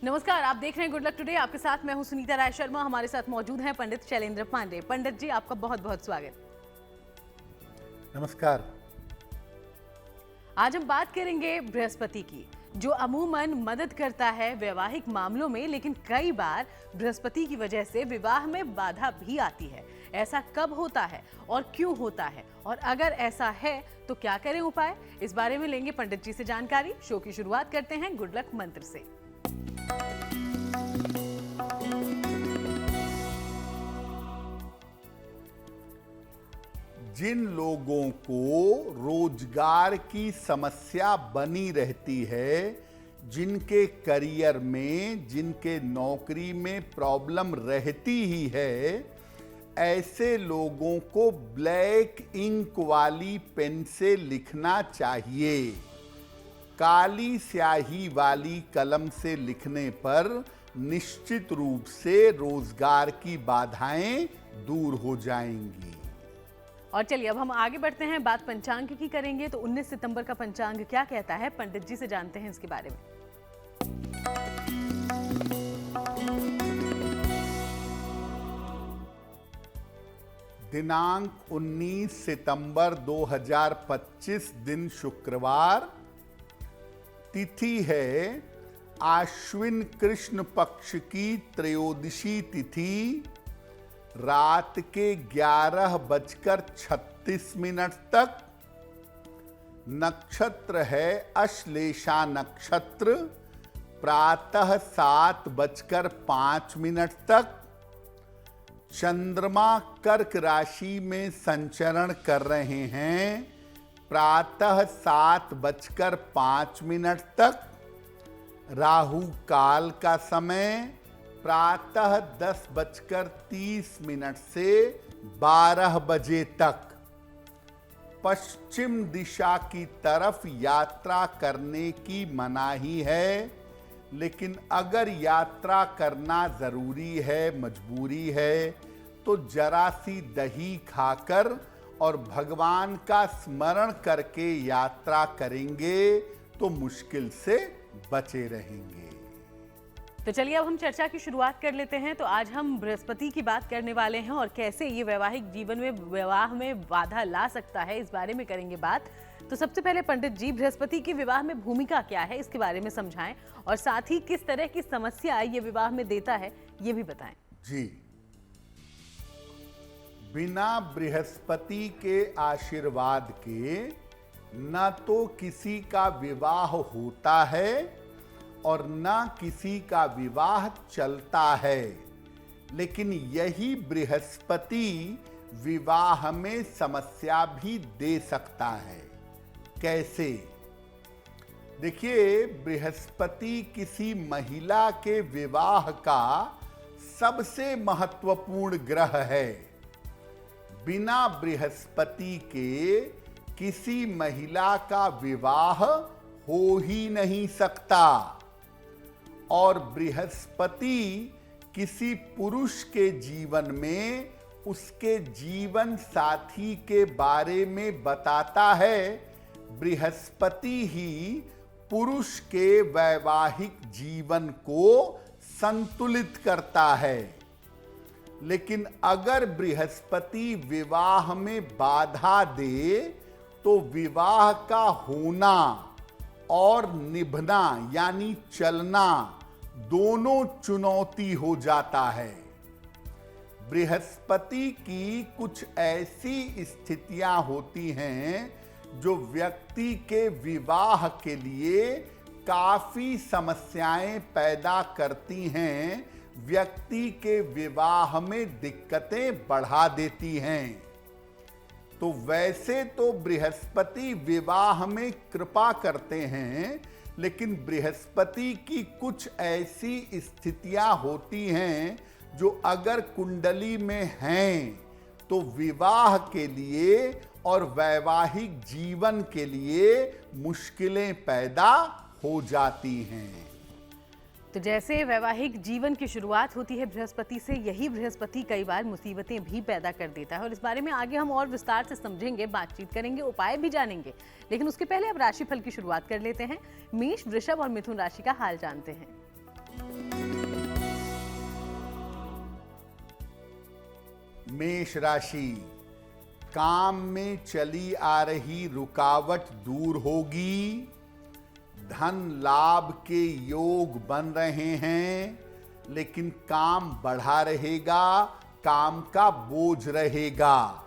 नमस्कार, आप देख रहे हैं गुड लक टुडे। आपके साथ मैं हूं सुनीता राय शर्मा। हमारे साथ मौजूद हैं पंडित शैलेंद्र पांडे। पंडित जी, आपका बहुत बहुत स्वागत। नमस्कार। आज हम बात करेंगे बृहस्पति की, जो अमूमन मदद करता है वैवाहिक मामलों में, लेकिन कई बार बृहस्पति की वजह से विवाह में बाधा भी आती है। ऐसा कब होता है और क्यों होता है, और अगर ऐसा है तो क्या करें उपाय? इस बारे में लेंगे पंडित जी से जानकारी। शो की शुरुआत करते हैं गुड लक मंत्र से। जिन लोगों को रोजगार की समस्या बनी रहती है, जिनके करियर में, जिनके नौकरी में प्रॉब्लम रहती ही है, ऐसे लोगों को ब्लैक इंक वाली पेन से लिखना चाहिए। काली स्याही वाली कलम से लिखने पर निश्चित रूप से रोजगार की बाधाएं दूर हो जाएंगी। और चलिए अब हम आगे बढ़ते हैं, बात पंचांग की करेंगे। तो 19 सितंबर का पंचांग क्या कहता है, पंडित जी से जानते हैं इसके बारे में। दिनांक 19 सितंबर 2025, दिन शुक्रवार। तिथि है आश्विन कृष्ण पक्ष की त्रयोदशी तिथि, रात के 11:36 तक। नक्षत्र है अश्लेषा नक्षत्र, प्रातः 7:05 तक। चंद्रमा कर्क राशि में संचरण कर रहे हैं, प्रातः 7:05 तक। राहु काल का समय प्रातः 10:30 से 12 बजे तक। पश्चिम दिशा की तरफ यात्रा करने की मनाही है, लेकिन अगर यात्रा करना जरूरी है, मजबूरी है, तो जरा सी दही खाकर और भगवान का स्मरण करके यात्रा करेंगे तो मुश्किल से बचे रहेंगे। तो चलिए अब हम चर्चा की शुरुआत कर लेते हैं। तो आज हम बृहस्पति की बात करने वाले हैं और कैसे ये वैवाहिक जीवन में, विवाह में बाधा ला सकता है, इस बारे में करेंगे बात। तो सबसे पहले पंडित जी, बृहस्पति की विवाह में भूमिका क्या है, इसके बारे में समझाएं, और साथ ही किस तरह की समस्या ये विवाह में देता है, ये भी बताएं। जी, बिना बृहस्पति के आशीर्वाद के न तो किसी का विवाह होता है और न किसी का विवाह चलता है। लेकिन यही बृहस्पति विवाह में समस्या भी दे सकता है। कैसे? देखिए, बृहस्पति किसी महिला के विवाह का सबसे महत्वपूर्ण ग्रह है। बिना बृहस्पति के किसी महिला का विवाह हो ही नहीं सकता। और बृहस्पति किसी पुरुष के जीवन में उसके जीवन साथी के बारे में बताता है। बृहस्पति ही पुरुष के वैवाहिक जीवन को संतुलित करता है। लेकिन अगर बृहस्पति विवाह में बाधा दे तो विवाह का होना और निभना यानी चलना दोनों चुनौती हो जाता है। बृहस्पति की कुछ ऐसी स्थितियां होती हैं जो व्यक्ति के विवाह के लिए काफी समस्याएं पैदा करती हैं, व्यक्ति के विवाह में दिक्कतें बढ़ा देती हैं। तो वैसे तो बृहस्पति विवाह में कृपा करते हैं, लेकिन बृहस्पति की कुछ ऐसी स्थितियां होती हैं जो अगर कुंडली में हैं तो विवाह के लिए और वैवाहिक जीवन के लिए मुश्किलें पैदा हो जाती हैं। तो जैसे वैवाहिक जीवन की शुरुआत होती है बृहस्पति से, यही बृहस्पति कई बार मुसीबतें भी पैदा कर देता है, और इस बारे में आगे हम और विस्तार से समझेंगे, बातचीत करेंगे, उपाय भी जानेंगे। लेकिन उसके पहले अब राशिफल की शुरुआत कर लेते हैं। मेष, वृषभ और मिथुन राशि का हाल जानते हैं। मेष राशि, काम में चली आ रही रुकावट दूर होगी। धन लाभ के योग बन रहे हैं, लेकिन काम बढ़ा रहेगा, काम का बोझ रहेगा।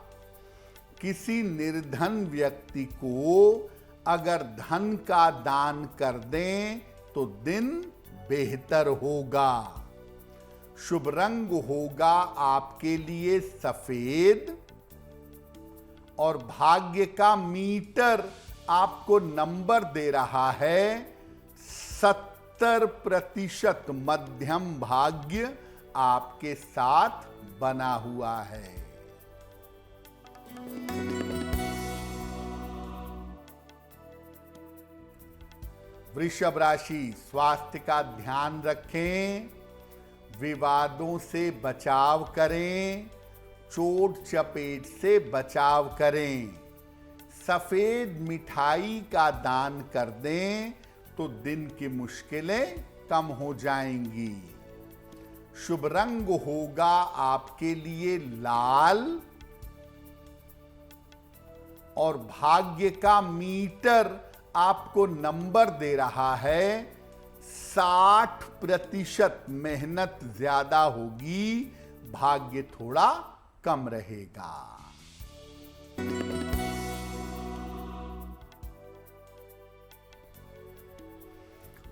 किसी निर्धन व्यक्ति को अगर धन का दान कर दें तो दिन बेहतर होगा। शुभ रंग होगा आपके लिए सफेद और भाग्य का मीटर आपको नंबर दे रहा है 70% मध्यम भाग्य आपके साथ बना हुआ है। वृषभ राशि, स्वास्थ्य का ध्यान रखें, विवादों से बचाव करें, चोट चपेट से बचाव करें। सफेद मिठाई का दान कर दें तो दिन की मुश्किलें कम हो जाएंगी। शुभ रंग होगा आपके लिए लाल और भाग्य का मीटर आपको नंबर दे रहा है 60% मेहनत ज्यादा होगी, भाग्य थोड़ा कम रहेगा।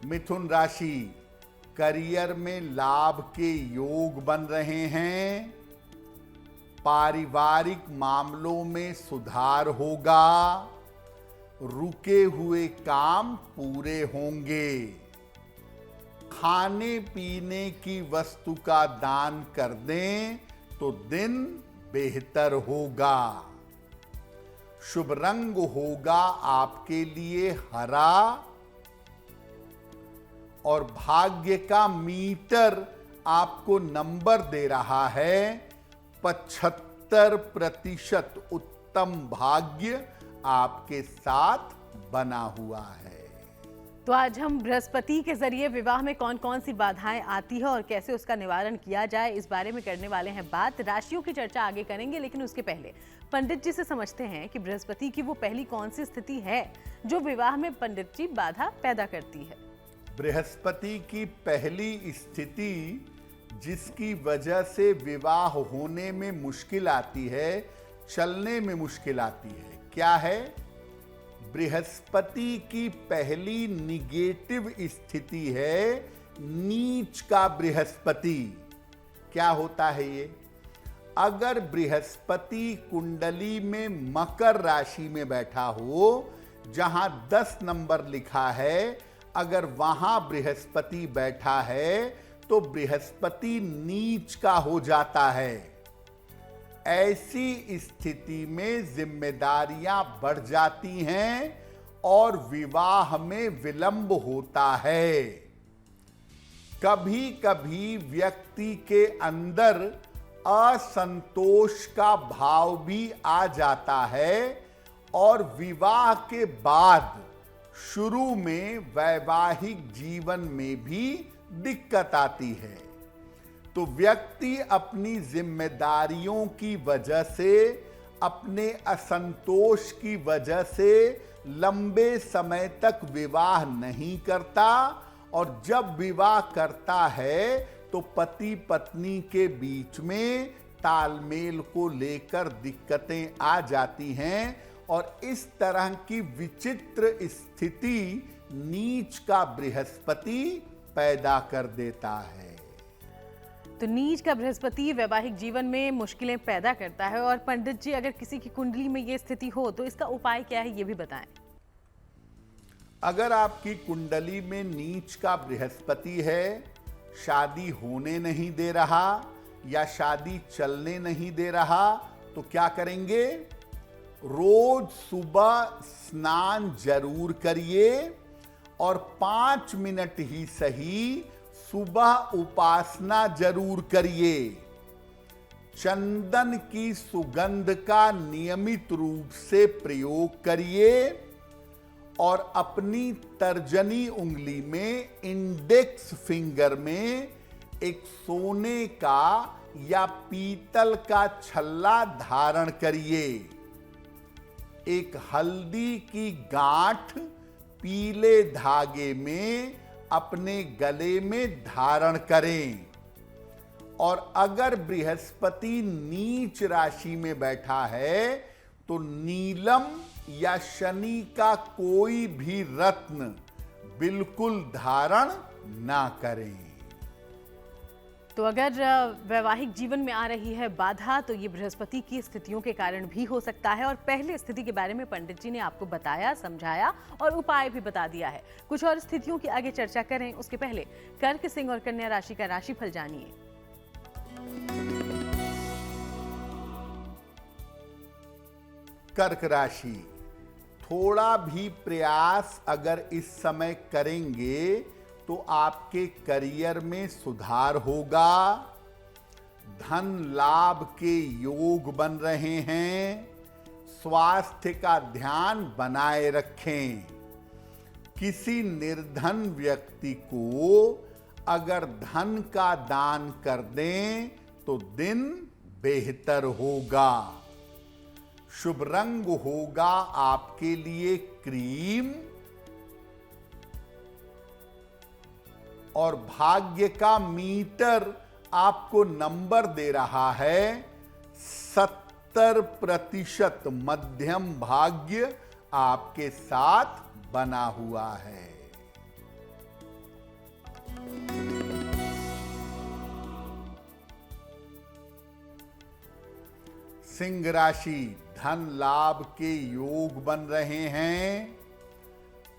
मिथुन राशि, करियर में लाभ के योग बन रहे हैं। पारिवारिक मामलों में सुधार होगा। रुके हुए काम पूरे होंगे। खाने पीने की वस्तु का दान कर दें तो दिन बेहतर होगा। शुभ रंग होगा आपके लिए हरा और भाग्य का मीटर आपको नंबर दे रहा है 75% उत्तम भाग्य आपके साथ बना हुआ है। तो आज हम बृहस्पति के जरिए विवाह में कौन कौन सी बाधाएं आती है और कैसे उसका निवारण किया जाए, इस बारे में करने वाले हैं बात। राशियों की चर्चा आगे करेंगे, लेकिन उसके पहले पंडित जी से समझते हैं कि बृहस्पति की वो पहली कौन सी स्थिति है जो विवाह में पंडित जी बाधा पैदा करती है। बृहस्पति की पहली स्थिति जिसकी वजह से विवाह होने में मुश्किल आती है, चलने में मुश्किल आती है, क्या है? बृहस्पति की पहली निगेटिव स्थिति है नीच का बृहस्पति। क्या होता है ये? अगर बृहस्पति कुंडली में मकर राशि में बैठा हो, जहां 10 नंबर लिखा है, अगर वहां बृहस्पति बैठा है तो बृहस्पति नीच का हो जाता है। ऐसी स्थिति में जिम्मेदारियां बढ़ जाती हैं और विवाह में विलंब होता है। कभी कभी व्यक्ति के अंदर असंतोष का भाव भी आ जाता है और विवाह के बाद शुरू में वैवाहिक जीवन में भी दिक्कत आती है। तो व्यक्ति अपनी जिम्मेदारियों की वजह से, अपने असंतोष की वजह से लंबे समय तक विवाह नहीं करता और जब विवाह करता है तो पति पत्नी के बीच में तालमेल को लेकर दिक्कतें आ जाती हैं और इस तरह की विचित्र स्थिति नीच का बृहस्पति पैदा कर देता है। तो नीच का बृहस्पति वैवाहिक जीवन में मुश्किलें पैदा करता है। और पंडित जी, अगर किसी की कुंडली में ये स्थिति हो तो इसका उपाय क्या है, ये भी बताएं। अगर आपकी कुंडली में नीच का बृहस्पति है, शादी होने नहीं दे रहा या शादी चलने नहीं दे रहा, तो क्या करेंगे? रोज सुबह स्नान जरूर करिए और 5 मिनट ही सही सुबह उपासना जरूर करिए। चंदन की सुगंध का नियमित रूप से प्रयोग करिए और अपनी तर्जनी उंगली में, इंडेक्स फिंगर में एक सोने का या पीतल का छल्ला धारण करिए। एक हल्दी की गांठ पीले धागे में अपने गले में धारण करें। और अगर बृहस्पति नीच राशि में बैठा है तो नीलम या शनि का कोई भी रत्न बिल्कुल धारण ना करें। तो अगर वैवाहिक जीवन में आ रही है बाधा तो ये बृहस्पति की स्थितियों के कारण भी हो सकता है। और पहले स्थिति के बारे में पंडित जी ने आपको बताया, समझाया और उपाय भी बता दिया है। कुछ और स्थितियों की आगे चर्चा करें उसके पहले कर्क, सिंह और कन्या राशि का राशिफल जानिए। कर्क राशि, थोड़ा भी प्रयास अगर इस समय करेंगे तो आपके करियर में सुधार होगा। धन लाभ के योग बन रहे हैं। स्वास्थ्य का ध्यान बनाए रखें। किसी निर्धन व्यक्ति को अगर धन का दान कर दें तो दिन बेहतर होगा। शुभ रंग होगा आपके लिए क्रीम। और भाग्य का मीटर आपको नंबर दे रहा है 70%। मध्यम भाग्य आपके साथ बना हुआ है। सिंह राशि, धन लाभ के योग बन रहे हैं।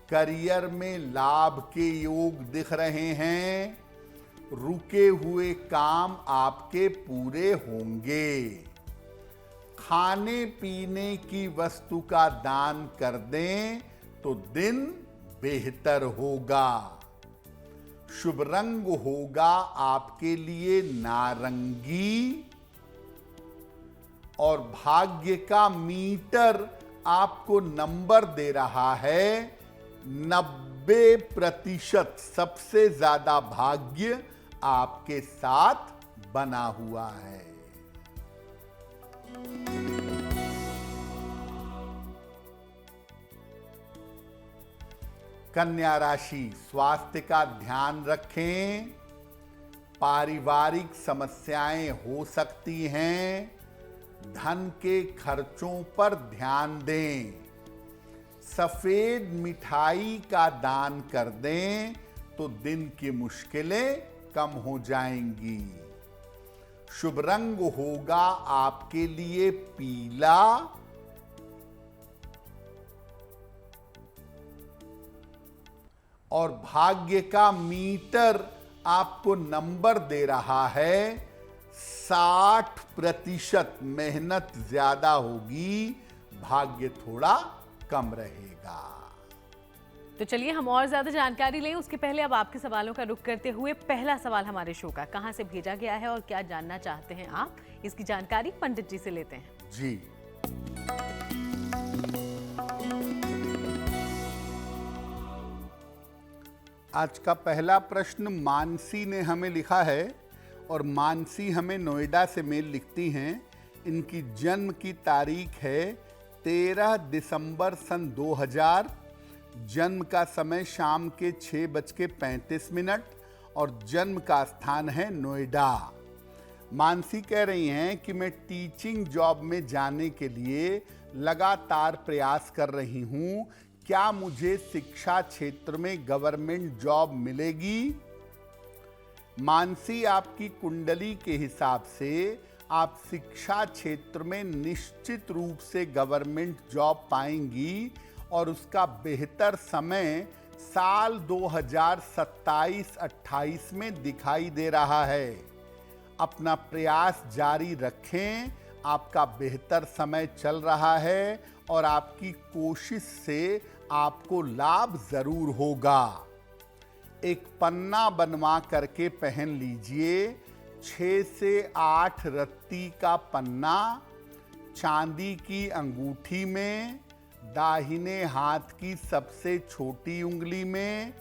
करियर में लाभ के योग दिख रहे हैं। रुके हुए काम आपके पूरे होंगे। खाने पीने की वस्तु का दान कर दें तो दिन बेहतर होगा। शुभ रंग होगा आपके लिए नारंगी। और भाग्य का मीटर आपको नंबर दे रहा है 90%। सबसे ज्यादा भाग्य आपके साथ बना हुआ है। कन्या राशि, स्वास्थ्य का ध्यान रखें। पारिवारिक समस्याएं हो सकती हैं। धन के खर्चों पर ध्यान दें। सफेद मिठाई का दान कर दें तो दिन की मुश्किलें कम हो जाएंगी। शुभ रंग होगा आपके लिए पीला। और भाग्य का मीटर आपको नंबर दे रहा है 60%। मेहनत ज्यादा होगी, भाग्य थोड़ा कम रहेगा। तो चलिए हम और ज्यादा जानकारी लें उसके पहले अब आपके सवालों का रुख करते हुए पहला सवाल हमारे शो का कहां से भेजा गया है और क्या जानना चाहते हैं आप, इसकी जानकारी पंडित जी से लेते हैं। जी, आज का पहला प्रश्न मानसी ने हमें लिखा है और मानसी हमें नोएडा से मेल लिखती हैं। इनकी जन्म की तारीख है 13 दिसंबर सन 2000। जन्म का समय शाम के 6:35 और जन्म का स्थान है नोएडा। मानसी कह रही हैं कि मैं टीचिंग जॉब में जाने के लिए लगातार प्रयास कर रही हूं। क्या मुझे शिक्षा क्षेत्र में गवर्नमेंट जॉब मिलेगी? मानसी, आपकी कुंडली के हिसाब से आप शिक्षा क्षेत्र में निश्चित रूप से गवर्नमेंट जॉब पाएंगी और उसका बेहतर समय साल 2027-28 में दिखाई दे रहा है। अपना प्रयास जारी रखें। आपका बेहतर समय चल रहा है और आपकी कोशिश से आपको लाभ जरूर होगा। एक पन्ना बनवा करके पहन लीजिए। 6 से 8 रत्ती का पन्ना चांदी की अंगूठी में दाहिने हाथ की सबसे छोटी उंगली में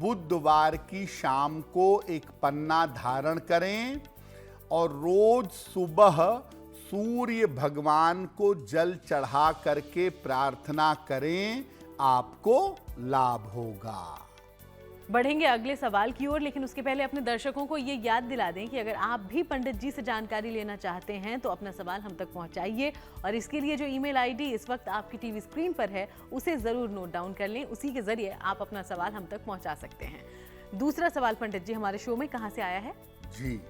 बुधवार की शाम को एक पन्ना धारण करें और रोज सुबह सूर्य भगवान को जल चढ़ा करके प्रार्थना करें, आपको लाभ होगा। बढ़ेंगे अगले सवाल की ओर, लेकिन उसके पहले अपने दर्शकों को ये याद दिला दें कि अगर आप भी पंडित जी से जानकारी लेना चाहते हैं तो अपना सवाल हम तक पहुंचाइए, और इसके लिए जो ईमेल आईडी इस वक्त आपकी टीवी स्क्रीन पर है उसे जरूर नोट डाउन कर लें। उसी के जरिए आप अपना सवाल हम तक पहुंचा सकते हैं। दूसरा सवाल पंडित जी हमारे शो में कहां से आया है? जी,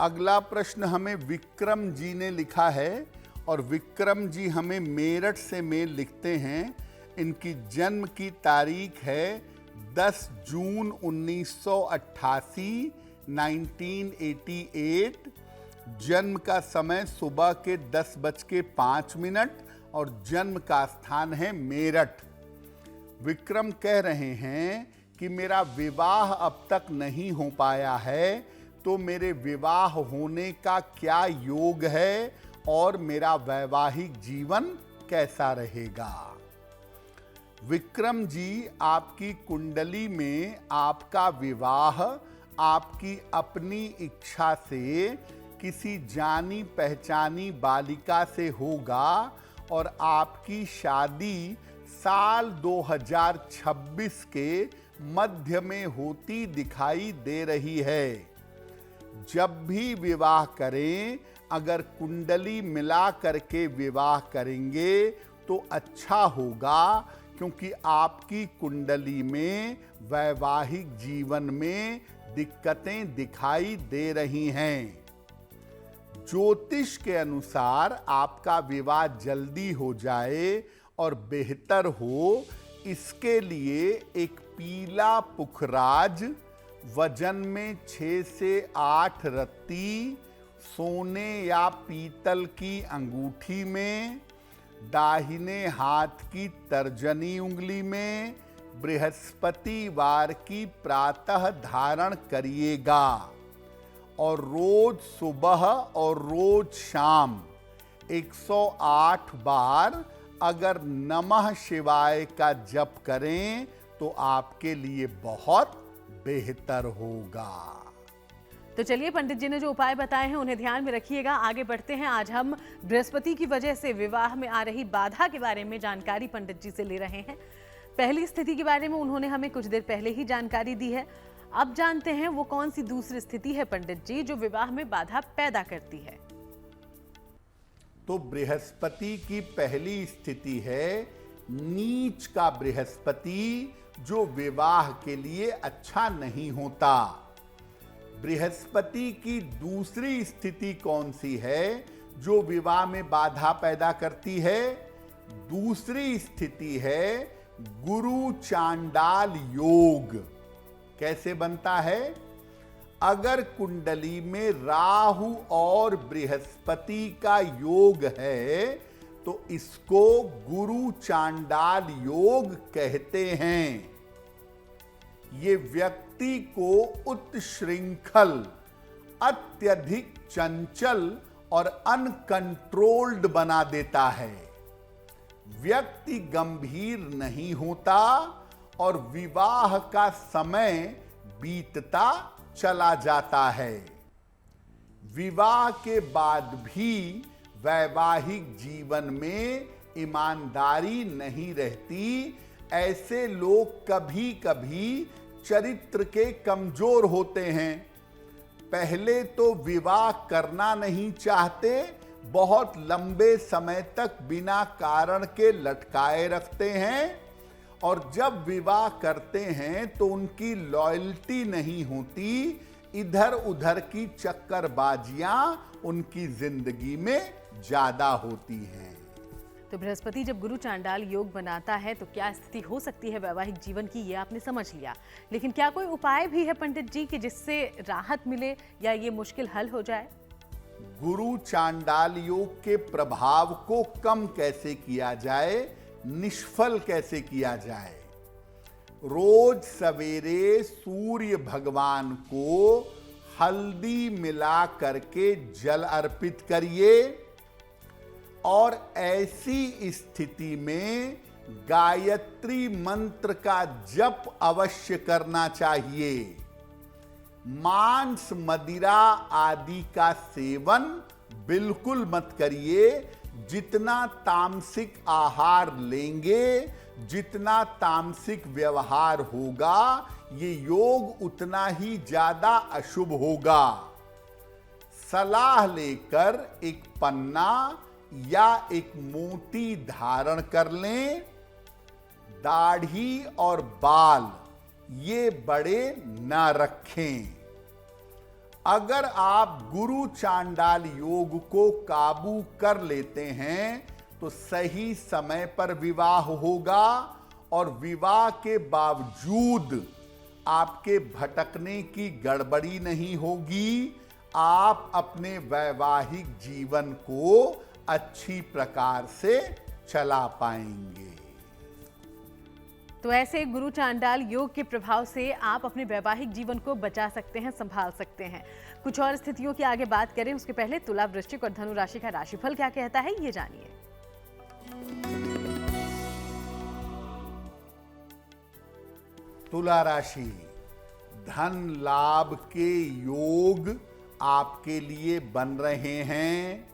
अगला प्रश्न हमें विक्रम जी ने लिखा है, और विक्रम जी हमें मेरठ से मेल लिखते हैं। इनकी जन्म की तारीख है 10 जून 1988, 1988। जन्म का समय सुबह के 10:05 और जन्म का स्थान है मेरठ। विक्रम कह रहे हैं कि मेरा विवाह अब तक नहीं हो पाया है, तो मेरे विवाह होने का क्या योग है और मेरा वैवाहिक जीवन कैसा रहेगा? विक्रम जी, आपकी कुंडली में आपका विवाह आपकी अपनी इच्छा से किसी जानी पहचानी बालिका से होगा, और आपकी शादी साल 2026 के मध्य में होती दिखाई दे रही है। जब भी विवाह करें, अगर कुंडली मिला करके विवाह करेंगे तो अच्छा होगा, क्योंकि आपकी कुंडली में वैवाहिक जीवन में दिक्कतें दिखाई दे रही हैं। ज्योतिष के अनुसार आपका विवाह जल्दी हो जाए और बेहतर हो, इसके लिए एक पीला पुखराज वजन में 6 से 8 रत्ती सोने या पीतल की अंगूठी में दाहिने हाथ की तर्जनी उंगली में बृहस्पतिवार की प्रातः धारण करिएगा, और रोज सुबह और रोज शाम 108 बार अगर नमः शिवाय का जप करें तो आपके लिए बहुत बेहतर होगा। तो चलिए, पंडित जी ने जो उपाय बताए हैं उन्हें ध्यान में रखिएगा। आगे बढ़ते हैं। आज हम बृहस्पति की वजह से विवाह में आ रही बाधा के बारे में जानकारी पंडित जी से ले रहे हैं। पहली स्थिति के बारे में उन्होंने हमें कुछ देर पहले ही जानकारी दी है। अब जानते हैं वो कौन सी दूसरी स्थिति है पंडित जी जो विवाह में बाधा पैदा करती है। तो बृहस्पति की पहली स्थिति है नीच का बृहस्पति, जो विवाह के लिए अच्छा नहीं होता। बृहस्पति की दूसरी स्थिति कौन सी है जो विवाह में बाधा पैदा करती है? दूसरी स्थिति है गुरु चांडाल योग। कैसे बनता है? अगर कुंडली में राहु और बृहस्पति का योग है तो इसको गुरु चांडाल योग कहते हैं। ये व्यक्ति को उत्श्रृंखल, अत्यधिक चंचल और अनकंट्रोल्ड बना देता है। व्यक्ति गंभीर नहीं होता और विवाह का समय बीतता चला जाता है। विवाह के बाद भी वैवाहिक जीवन में ईमानदारी नहीं रहती। ऐसे लोग कभी कभी चरित्र के कमजोर होते हैं। पहले तो विवाह करना नहीं चाहते, बहुत लंबे समय तक बिना कारण के लटकाए रखते हैं, और जब विवाह करते हैं तो उनकी लॉयल्टी नहीं होती। इधर उधर की चक्करबाजियां उनकी जिंदगी में ज्यादा होती हैं। तो बृहस्पति जब गुरु चांडाल योग बनाता है तो क्या स्थिति हो सकती है वैवाहिक जीवन की, ये आपने समझ लिया। लेकिन क्या कोई उपाय भी है पंडित जी कि जिससे राहत मिले या ये मुश्किल हल हो जाए? गुरु चांडाल योग के प्रभाव को कम कैसे किया जाए, निष्फल कैसे किया जाए? रोज सवेरे सूर्य भगवान को हल्दी मिला करके जल अर्पित करिए और ऐसी स्थिति में गायत्री मंत्र का जप अवश्य करना चाहिए। मांस मदिरा आदि का सेवन बिल्कुल मत करिए। जितना तामसिक आहार लेंगे, जितना तामसिक व्यवहार होगा, ये योग उतना ही ज्यादा अशुभ होगा। सलाह लेकर एक पन्ना या एक मोती धारण कर लें। दाढ़ी और बाल ये बड़े न रखें। अगर आप गुरु चांडाल योग को काबू कर लेते हैं तो सही समय पर विवाह होगा और विवाह के बावजूद आपके भटकने की गड़बड़ी नहीं होगी। आप अपने वैवाहिक जीवन को अच्छी प्रकार से चला पाएंगे। तो ऐसे गुरु चांडाल योग के प्रभाव से आप अपने वैवाहिक जीवन को बचा सकते हैं, संभाल सकते हैं। कुछ और स्थितियों की आगे बात करें उसके पहले तुला, वृश्चिक और धनु राशि का राशिफल क्या कहता है, ये जानिए। तुला राशि, धन लाभ के योग आपके लिए बन रहे हैं।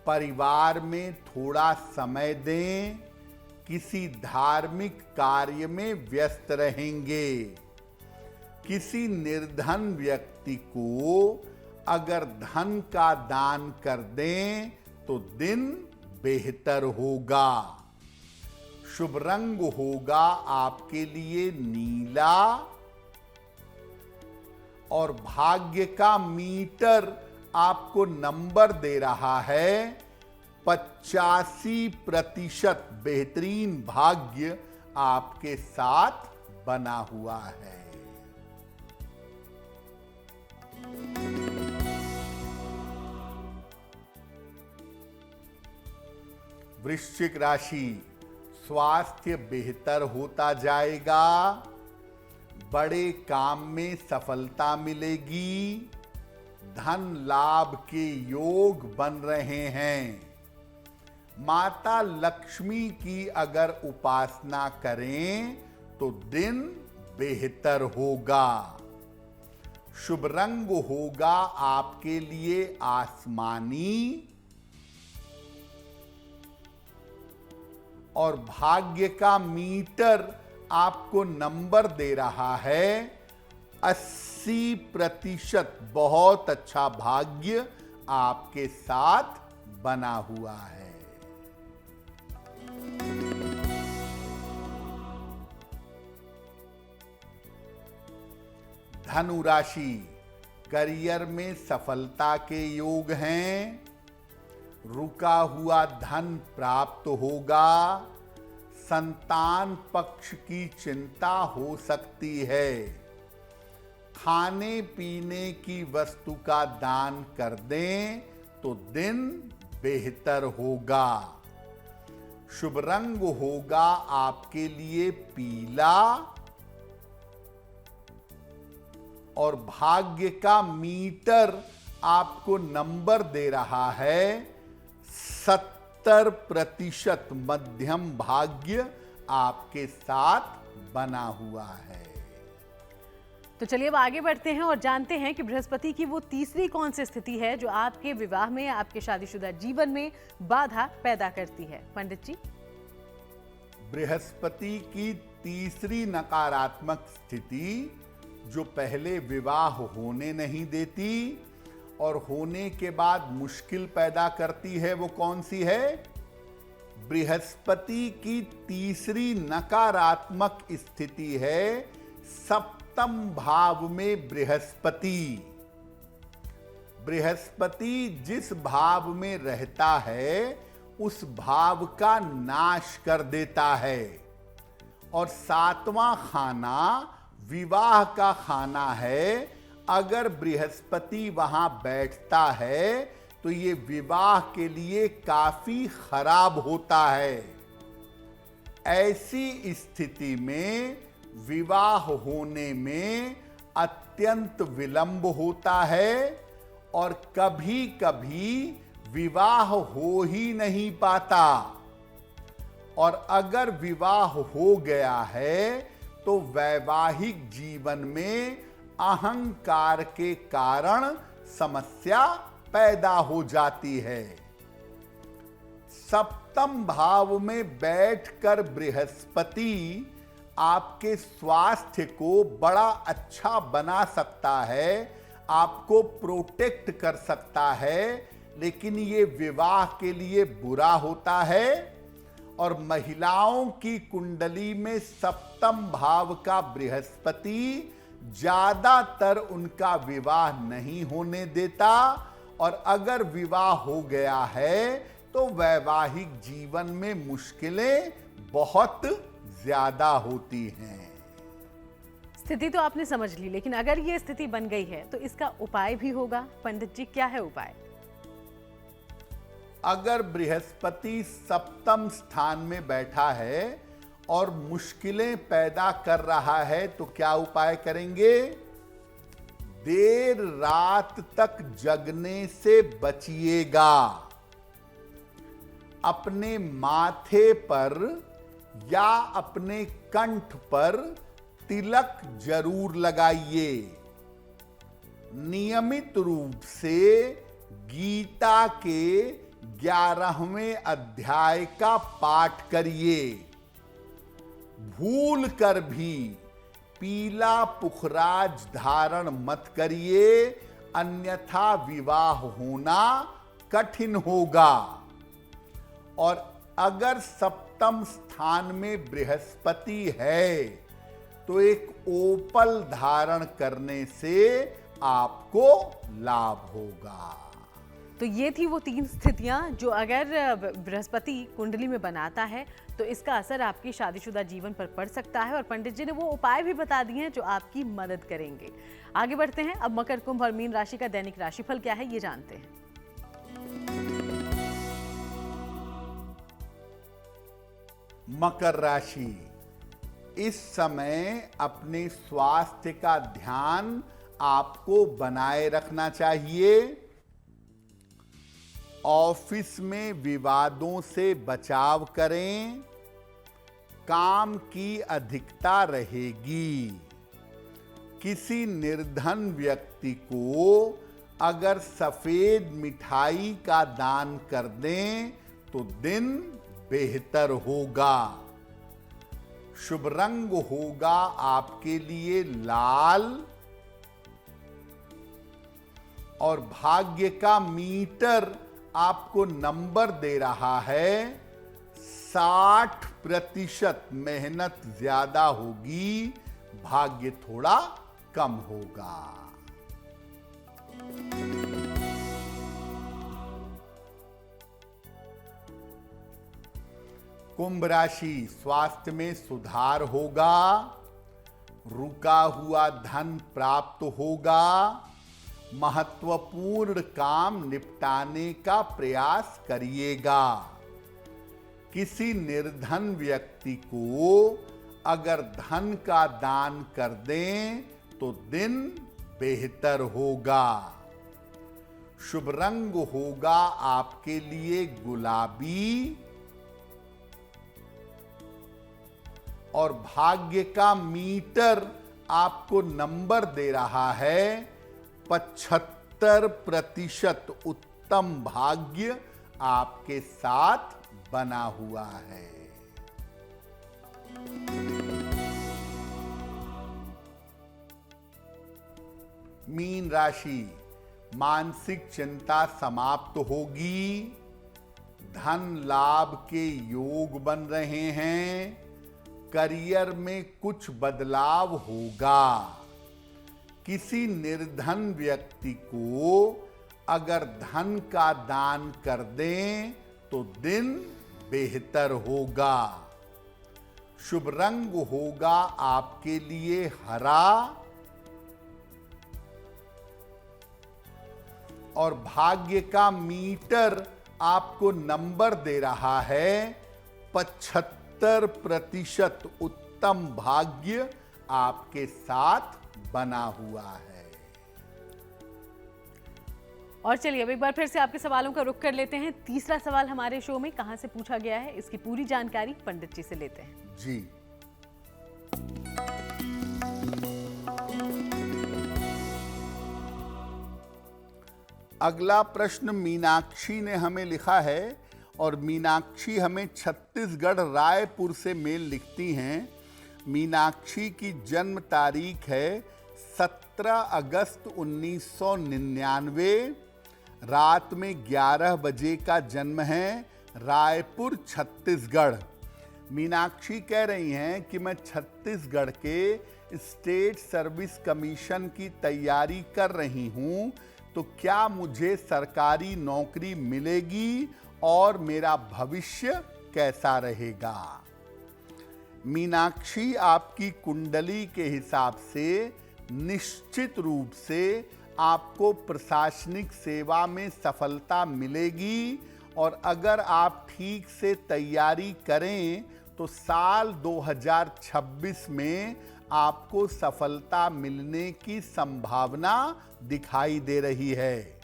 परिवार में थोड़ा समय दें। किसी धार्मिक कार्य में व्यस्त रहेंगे। किसी निर्धन व्यक्ति को अगर धन का दान कर दें तो दिन बेहतर होगा। शुभ रंग होगा आपके लिए नीला और भाग्य का मीटर आपको नंबर दे रहा है 85% बेहतरीन भाग्य आपके साथ बना हुआ है। वृश्चिक राशि, स्वास्थ्य बेहतर होता जाएगा। बड़े काम में सफलता मिलेगी। धन लाभ के योग बन रहे हैं। माता लक्ष्मी की अगर उपासना करें तो दिन बेहतर होगा। शुभ रंग होगा आपके लिए आसमानी और भाग्य का मीटर आपको नंबर दे रहा है 80%। बहुत अच्छा भाग्य आपके साथ बना हुआ है। धनु राशि, करियर में सफलता के योग हैं। रुका हुआ धन प्राप्त होगा। संतान पक्ष की चिंता हो सकती है। खाने पीने की वस्तु का दान कर दें तो दिन बेहतर होगा। शुभ रंग होगा आपके लिए पीला और भाग्य का मीटर आपको नंबर दे रहा है 70%। मध्यम भाग्य आपके साथ बना हुआ है। तो चलिए अब आगे बढ़ते हैं और जानते हैं कि बृहस्पति की वो तीसरी कौन सी स्थिति है जो आपके विवाह में, आपके शादीशुदा जीवन में बाधा पैदा करती है। पंडित जी, बृहस्पति की तीसरी नकारात्मक स्थिति जो पहले विवाह होने नहीं देती और होने के बाद मुश्किल पैदा करती है, वो कौन सी है? बृहस्पति की तीसरी नकारात्मक स्थिति है सप्तम भाव में बृहस्पति। बृहस्पति जिस भाव में रहता है उस भाव का नाश कर देता है और सातवां खाना विवाह का खाना है। अगर बृहस्पति वहां बैठता है तो ये विवाह के लिए काफी खराब होता है। ऐसी स्थिति में विवाह होने में अत्यंत विलंब होता है और कभी कभी विवाह हो ही नहीं पाता, और अगर विवाह हो गया है तो वैवाहिक जीवन में अहंकार के कारण समस्या पैदा हो जाती है। सप्तम भाव में बैठकर बृहस्पति आपके स्वास्थ्य को बड़ा अच्छा बना सकता है, आपको प्रोटेक्ट कर सकता है, लेकिन ये विवाह के लिए बुरा होता है। और महिलाओं की कुंडली में सप्तम भाव का बृहस्पति ज्यादातर उनका विवाह नहीं होने देता, और अगर विवाह हो गया है तो वैवाहिक जीवन में मुश्किलें बहुत ज्यादा होती हैं। स्थिति तो आपने समझ ली, लेकिन अगर ये स्थिति बन गई है तो इसका उपाय भी होगा। पंडित जी, क्या है उपाय? अगर बृहस्पति सप्तम स्थान में बैठा है और मुश्किलें पैदा कर रहा है तो क्या उपाय करेंगे? देर रात तक जगने से बचिएगा। अपने माथे पर या अपने कंठ पर तिलक जरूर लगाइए। नियमित रूप से गीता के 11वें अध्याय का पाठ करिए। भूल कर भी पीला पुखराज धारण मत करिए, अन्यथा विवाह होना कठिन होगा। और अगर सप्तम स्थान में बृहस्पति है तो एक ओपल धारण करने से आपको लाभ होगा। तो ये थी वो 3 स्थितियां जो अगर बृहस्पति कुंडली में बनाता है तो इसका असर आपकी शादीशुदा जीवन पर पड़ सकता है। और पंडित जी ने वो उपाय भी बता दिए हैं जो आपकी मदद करेंगे। आगे बढ़ते हैं। अब मकर, कुंभ और मीन राशि का दैनिक राशिफल क्या है ये जानते हैं। मकर राशि, इस समय अपने स्वास्थ्य का ध्यान आपको बनाए रखना चाहिए। ऑफिस में विवादों से बचाव करें। काम की अधिकता रहेगी। किसी निर्धन व्यक्ति को अगर सफेद मिठाई का दान कर दें तो दिन बेहतर होगा। शुभ रंग होगा आपके लिए लाल, और भाग्य का मीटर आपको नंबर दे रहा है 60%। मेहनत ज्यादा होगी, भाग्य थोड़ा कम होगा। कुंभ राशि, स्वास्थ्य में सुधार होगा। रुका हुआ धन प्राप्त होगा। महत्वपूर्ण काम निपटाने का प्रयास करिएगा। किसी निर्धन व्यक्ति को अगर धन का दान कर दें तो दिन बेहतर होगा। शुभ रंग होगा आपके लिए गुलाबी, और भाग्य का मीटर आपको नंबर दे रहा है 75%। उत्तम भाग्य आपके साथ बना हुआ है। मीन राशि, मानसिक चिंता समाप्त होगी। धन लाभ के योग बन रहे हैं। करियर में कुछ बदलाव होगा। किसी निर्धन व्यक्ति को अगर धन का दान कर दें तो दिन बेहतर होगा। शुभ रंग होगा आपके लिए हरा, और भाग्य का मीटर आपको नंबर दे रहा है 75%। उत्तम भाग्य आपके साथ बना हुआ है। और चलिए अब एक बार फिर से आपके सवालों का रुख कर लेते हैं। तीसरा सवाल हमारे शो में कहां से पूछा गया है, इसकी पूरी जानकारी पंडित जी से लेते हैं। जी, अगला प्रश्न मीनाक्षी ने हमें लिखा है और मीनाक्षी हमें छत्तीसगढ़ रायपुर से मेल लिखती हैं। मीनाक्षी की जन्म तारीख है 17 अगस्त 1999। रात में 11 बजे का जन्म है, रायपुर छत्तीसगढ़। मीनाक्षी कह रही हैं कि मैं छत्तीसगढ़ के स्टेट सर्विस कमीशन की तैयारी कर रही हूं, तो क्या मुझे सरकारी नौकरी मिलेगी और मेरा भविष्य कैसा रहेगा? मीनाक्षी, आपकी कुंडली के हिसाब से निश्चित रूप से आपको प्रशासनिक सेवा में सफलता मिलेगी और अगर आप ठीक से तैयारी करें तो साल 2026 में आपको सफलता मिलने की संभावना दिखाई दे रही है।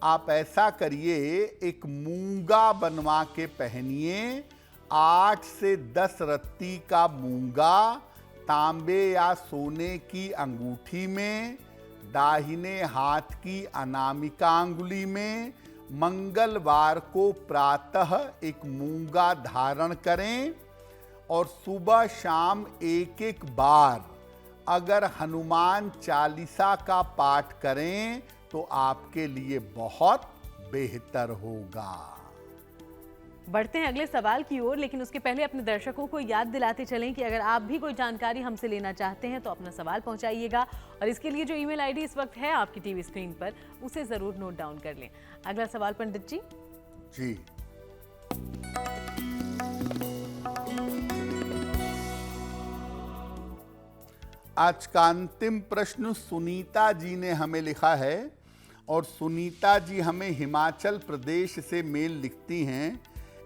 आप ऐसा करिए, एक मूंगा बनवा के पहनिए। 8 से 10 रत्ती का मूंगा तांबे या सोने की अंगूठी में, दाहिने हाथ की अनामिका अंगुली में मंगलवार को प्रातः एक मूंगा धारण करें और सुबह शाम एक एक बार अगर हनुमान चालीसा का पाठ करें तो आपके लिए बहुत बेहतर होगा। बढ़ते हैं अगले सवाल की ओर, लेकिन उसके पहले अपने दर्शकों को याद दिलाते चलें कि अगर आप भी कोई जानकारी हमसे लेना चाहते हैं तो अपना सवाल पहुंचाइएगा और इसके लिए जो ईमेल आईडी इस वक्त है आपकी टीवी स्क्रीन पर, उसे जरूर नोट डाउन कर लें। अगला सवाल पंडित जी। जी, आज का अंतिम प्रश्न सुनीता जी ने हमें लिखा है और सुनीता जी हमें हिमाचल प्रदेश से मेल लिखती हैं।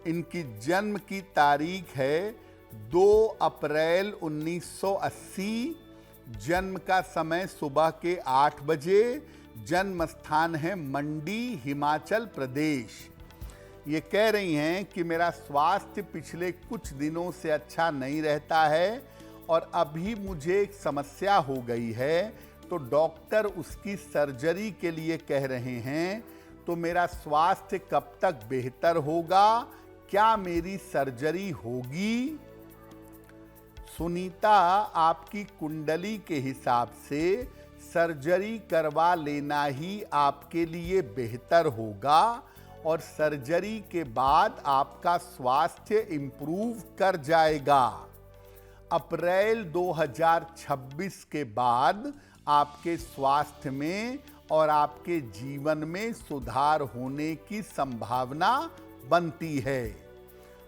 इनकी जन्म की तारीख है 2 अप्रैल 1980। जन्म का समय सुबह के 8 बजे। जन्म स्थान है मंडी, हिमाचल प्रदेश। ये कह रही हैं कि मेरा स्वास्थ्य पिछले कुछ दिनों से अच्छा नहीं रहता है और अभी मुझे एक समस्या हो गई है, तो डॉक्टर उसकी सर्जरी के लिए कह रहे हैं। तो मेरा स्वास्थ्य कब तक बेहतर होगा? क्या मेरी सर्जरी होगी? सुनीता, आपकी कुंडली के हिसाब से सर्जरी करवा लेना ही आपके लिए बेहतर होगा और सर्जरी के बाद आपका स्वास्थ्य इंप्रूव कर जाएगा। अप्रैल 2026 के बाद आपके स्वास्थ्य में और आपके जीवन में सुधार होने की संभावना बनती है।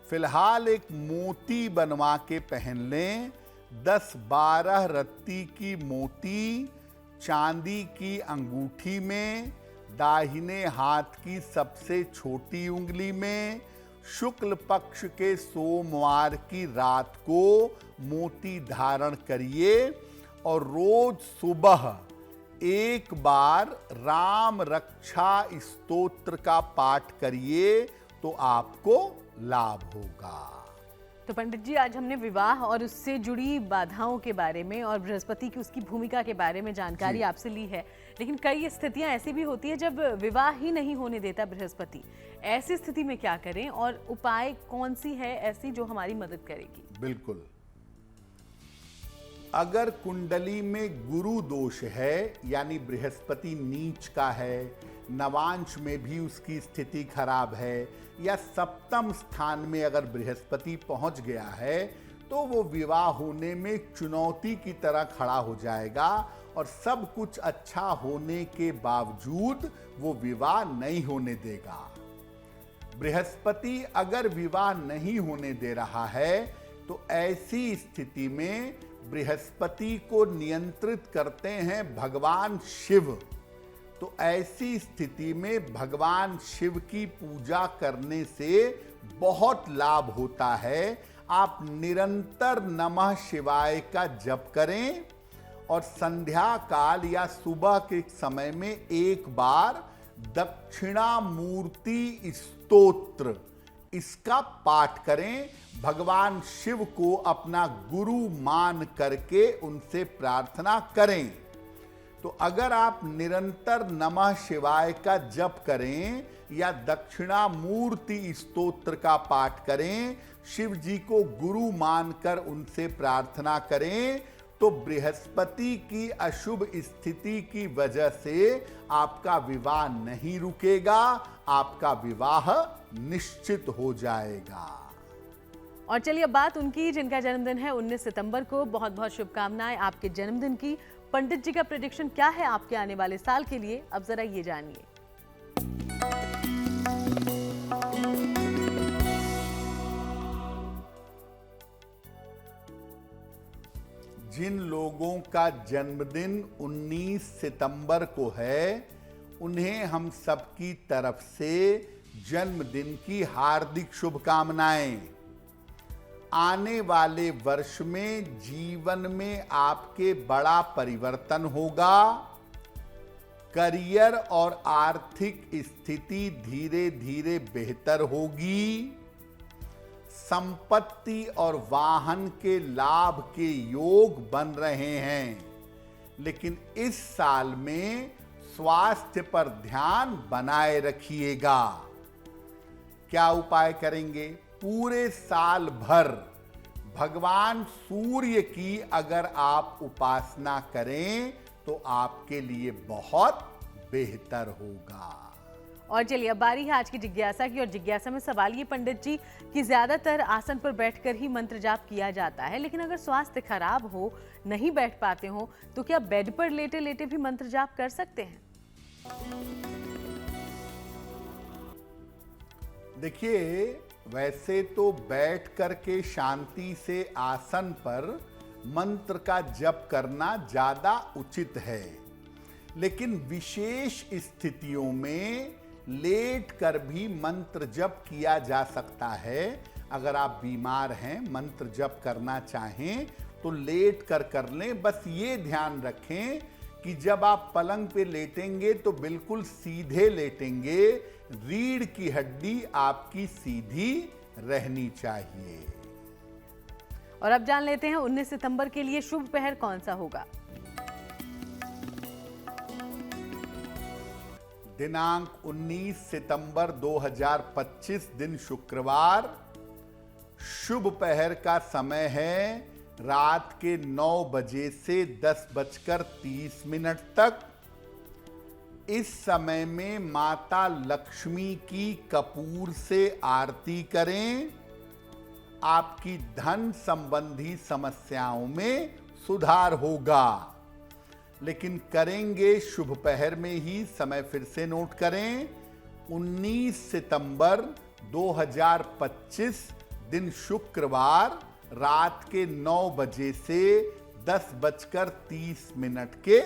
फिलहाल एक मोती बनवा के पहन लें। 10-12 रत्ती की मोती चांदी की अंगूठी में, दाहिने हाथ की सबसे छोटी उंगली में, शुक्ल पक्ष के सोमवार की रात को मोती धारण करिए और रोज सुबह एक बार राम रक्षा स्तोत्र का पाठ करिए तो आपको लाभ होगा। तो पंडित जी, आज हमने विवाह और उससे जुड़ी बाधाओं के बारे में और बृहस्पति की उसकी भूमिका के बारे में जानकारी आपसे ली है, लेकिन कई स्थितियां ऐसी भी होती है जब विवाह ही नहीं होने देता बृहस्पति। ऐसी स्थिति में क्या करें और उपाय कौन सी है ऐसी जो हमारी मदद करेगी? बिल्कुल, अगर कुंडली में गुरु दोष है यानी बृहस्पति नीच का है, नवांश में भी उसकी स्थिति खराब है या सप्तम स्थान में अगर बृहस्पति पहुंच गया है, तो वो विवाह होने में चुनौती की तरह खड़ा हो जाएगा और सब कुछ अच्छा होने के बावजूद वो विवाह नहीं होने देगा। बृहस्पति अगर विवाह नहीं होने दे रहा है तो ऐसी स्थिति में बृहस्पति को नियंत्रित करते हैं भगवान शिव। तो ऐसी स्थिति में भगवान शिव की पूजा करने से बहुत लाभ होता है। आप निरंतर नमः शिवाय का जप करें और संध्या काल या सुबह के समय में एक बार दक्षिणामूर्ति स्तोत्र इसका पाठ करें। भगवान शिव को अपना गुरु मान करके उनसे प्रार्थना करें। तो अगर आप निरंतर नमः शिवाय का जप करें या दक्षिणामूर्ति स्तोत्र का पाठ करें, शिव जी को गुरु मानकर उनसे प्रार्थना करें, तो बृहस्पति की अशुभ स्थिति की वजह से आपका विवाह नहीं रुकेगा, आपका विवाह निश्चित हो जाएगा। और चलिए बात उनकी जिनका जन्मदिन है 19 सितंबर को। बहुत बहुत शुभकामनाएं आपके जन्मदिन की। पंडित जी का प्रेडिक्शन क्या है आपके आने वाले साल के लिए, अब जरा ये जानिए। जिन लोगों का जन्मदिन 19 सितंबर को है, उन्हें हम सबकी तरफ से जन्मदिन की हार्दिक शुभकामनाएं। आने वाले वर्ष में जीवन में आपके बड़ा परिवर्तन होगा। करियर और आर्थिक स्थिति धीरे धीरे बेहतर होगी। संपत्ति और वाहन के लाभ के योग बन रहे हैं, लेकिन इस साल में स्वास्थ्य पर ध्यान बनाए रखिएगा। क्या उपाय करेंगे? पूरे साल भर भगवान सूर्य की अगर आप उपासना करें तो आपके लिए बहुत बेहतर होगा। और चलिए अब बारी है आज की जिज्ञासा की। और जिज्ञासा में सवाल ये पंडित जी कि ज्यादातर आसन पर बैठकर ही मंत्र जाप किया जाता है, लेकिन अगर स्वास्थ्य खराब हो, नहीं बैठ पाते हो, तो क्या बेड पर लेटे लेटे भी मंत्र जाप कर सकते हैं? देखिए, वैसे तो बैठ करके शांति से आसन पर मंत्र का जप करना ज्यादा उचित है, लेकिन विशेष स्थितियों में लेट कर भी मंत्र जप किया जा सकता है। अगर आप बीमार हैं, मंत्र जप करना चाहें तो लेट कर लें। बस ये ध्यान रखें कि जब आप पलंग पे लेटेंगे तो बिल्कुल सीधे लेटेंगे। रीढ़ की हड्डी आपकी सीधी रहनी चाहिए। और अब जान लेते हैं 19 सितंबर के लिए शुभ पहर कौन सा होगा। दिनांक 19 सितंबर 2025 दिन शुक्रवार। शुभ पहर का समय है रात के 9 बजे से 10:30 तक। इस समय में माता लक्ष्मी की कपूर से आरती करें। आपकी धन संबंधी समस्याओं में सुधार होगा, लेकिन करेंगे शुभ पहर में ही। समय फिर से नोट करें, 19 सितंबर 2025 दिन शुक्रवार रात के 9 बजे से 10:30 के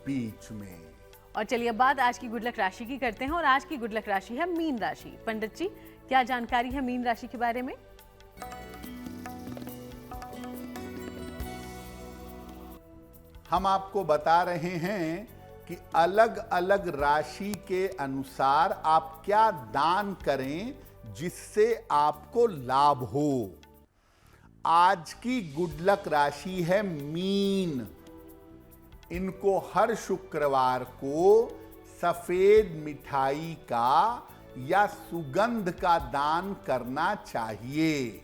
बीच में। और चलिए अब बात आज की गुड लक राशि की करते हैं। और आज की गुड लक राशि है मीन राशि। पंडित जी, क्या जानकारी है मीन राशि के बारे में? हम आपको बता रहे हैं कि अलग अलग राशि के अनुसार आप क्या दान करें जिससे आपको लाभ हो। आज की गुड लक राशि है मीन। इनको हर शुक्रवार को सफेद मिठाई का या सुगंध का दान करना चाहिए।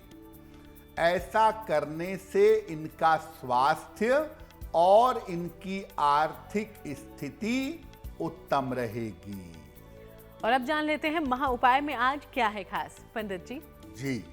ऐसा करने से इनका स्वास्थ्य और इनकी आर्थिक स्थिति उत्तम रहेगी। और अब जान लेते हैं महा उपाय में आज क्या है खास, पंडित जी? जी,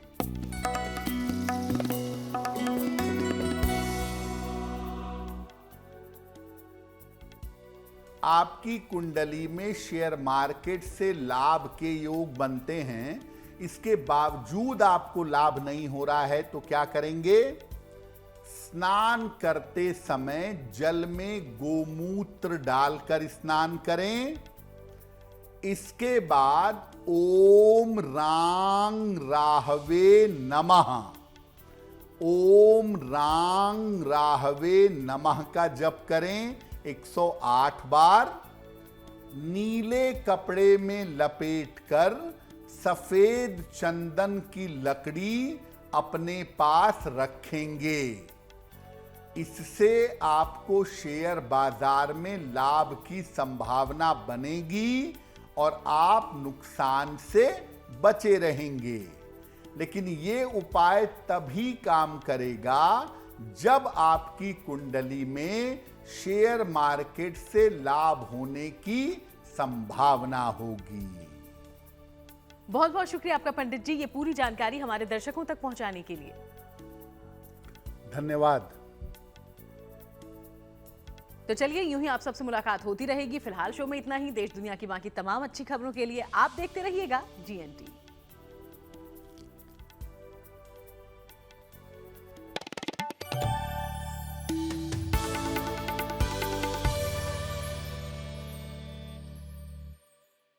आपकी कुंडली में शेयर मार्केट से लाभ के योग बनते हैं, इसके बावजूद आपको लाभ नहीं हो रहा है तो क्या करेंगे? स्नान करते समय जल में गोमूत्र डालकर स्नान करें। इसके बाद ओम रांग राहवे नमः, ओम रांग राहवे नमः का जप करें 108 बार। नीले कपड़े में लपेटकर सफेद चंदन की लकड़ी अपने पास रखेंगे। इससे आपको शेयर बाजार में लाभ की संभावना बनेगी और आप नुकसान से बचे रहेंगे। लेकिन ये उपाय तभी काम करेगा जब आपकी कुंडली में शेयर मार्केट से लाभ होने की संभावना होगी। बहुत बहुत शुक्रिया आपका पंडित जी, ये पूरी जानकारी हमारे दर्शकों तक पहुंचाने के लिए। धन्यवाद। तो चलिए यूं ही आप सबसे मुलाकात होती रहेगी। फिलहाल शो में इतना ही। देश दुनिया की बाकी तमाम अच्छी खबरों के लिए आप देखते रहिएगा GNT।